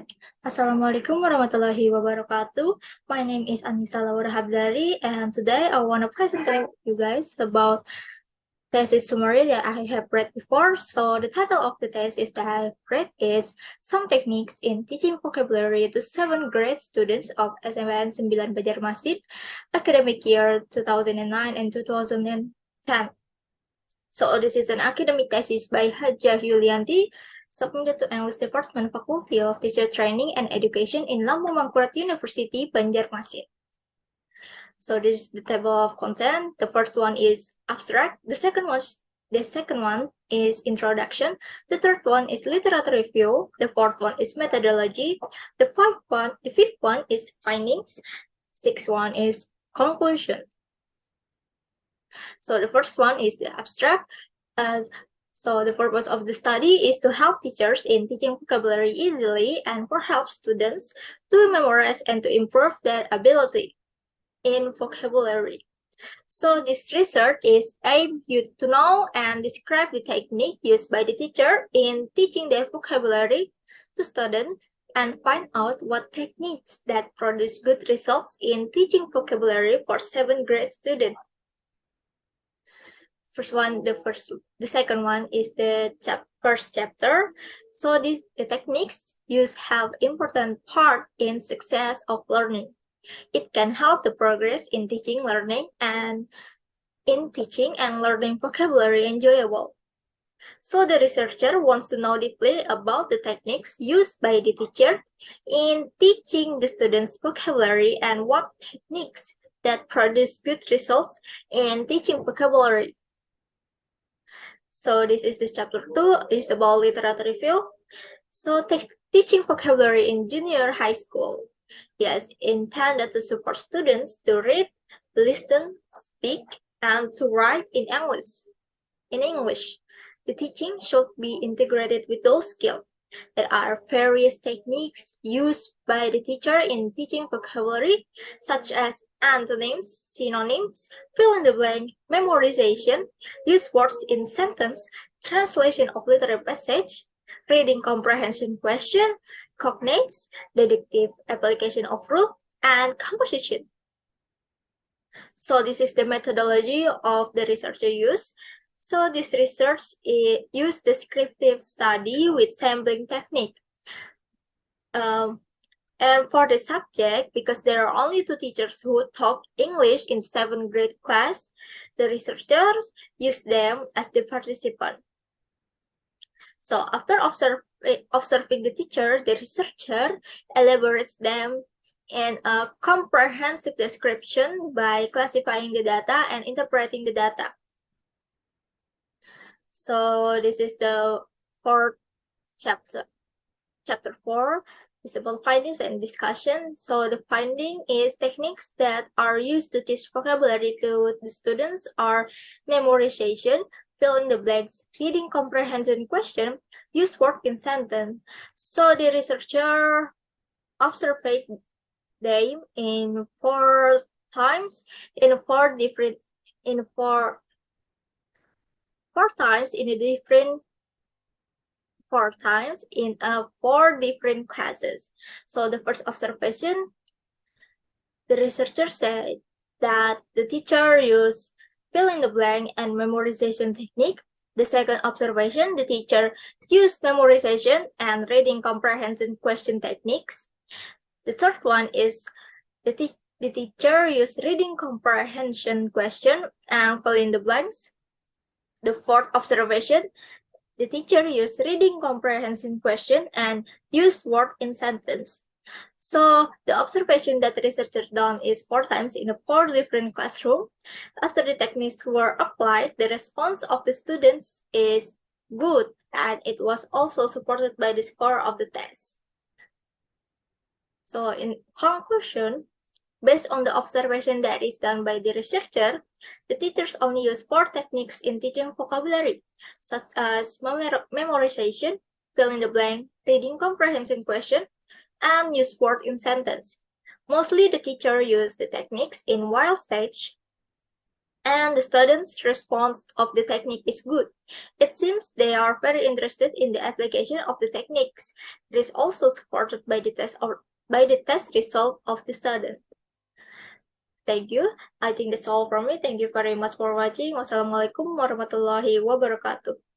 back. Assalamualaikum warahmatullahi wabarakatuh. My name is Annisa and today I want to present to you guys about thesis summary that I have read before. So the title of the thesis that I have read is Some Techniques in Teaching Vocabulary to 7th grade students of SMPN 9 Banjarmasin, academic year 2009 and 2010. So this is an academic thesis by Hajjah Yulianti, submitted to English Department Faculty of Teacher Training and Education in Lambung Mangkurat University, Banjarmasin. So this is the table of content. The first one is abstract. The second one is introduction. The third one is literature review. The fourth one is methodology. The fifth one is findings. Sixth one is conclusion. So the first one is the abstract. So the purpose of the study is to help teachers in teaching vocabulary easily and for help students to memorize and to improve their ability in vocabulary. So this research is aimed to know and describe the technique used by the teacher in teaching their vocabulary to students and find out what techniques that produce good results in teaching vocabulary for 7th grade students. The second one is the first chapter. So the techniques used have important part in success of learning. It can help the progress in teaching, learning, and in teaching and learning vocabulary enjoyable. So the researcher wants to know deeply about the techniques used by the teacher in teaching the students vocabulary and what techniques that produce good results in teaching vocabulary. So this is the chapter 2, it's about literature review. So teaching vocabulary in junior high school. Yes, intended to support students to read, listen, speak, and to write in English. The teaching should be integrated with those skills. There are various techniques used by the teacher in teaching vocabulary, such as antonyms, synonyms, fill in the blank, memorization, use words in sentence, translation of literal passage, reading comprehension question, cognates, deductive application of rule, and composition. So this is the methodology of the researcher use. So this research used descriptive study with sampling technique. And for the subject, because there are only 2 teachers who taught English in 7th grade class, the researchers used them as the participant. So after observing the teacher, the researcher elaborates them in a comprehensive description by classifying the data and interpreting the data. So this is the 4th chapter. Chapter 4 is about findings and discussion. So the finding is techniques that are used to teach vocabulary to the students are memorization, fill in the blanks, reading comprehension question, use word in sentence. So the researcher observed them in 4 times in 4 different classes. So the first observation, the researcher said that the teacher used fill in the blank and memorization technique. The second observation, the teacher used memorization and reading comprehension question techniques. The third one is the teacher used reading comprehension question and fill in the blanks. The fourth observation, the teacher used reading comprehension question and use word in sentence. So the observation that the researcher done is 4 times in 4 different classrooms. After the techniques were applied, the response of the students is good, and it was also supported by the score of the test. So in conclusion, based on the observation that is done by the researcher, the teachers only use 4 techniques in teaching vocabulary, such as memorization, fill in the blank, reading comprehension question, and use word in sentence. Mostly the teacher used the techniques in while stage And the students' response of the technique is good. It seems they are very interested in the application of the techniques. It is also supported by the test result of the student. Thank you. I think that's all from me. Thank you very much for watching. Wassalamualaikum warahmatullahi wabarakatuh.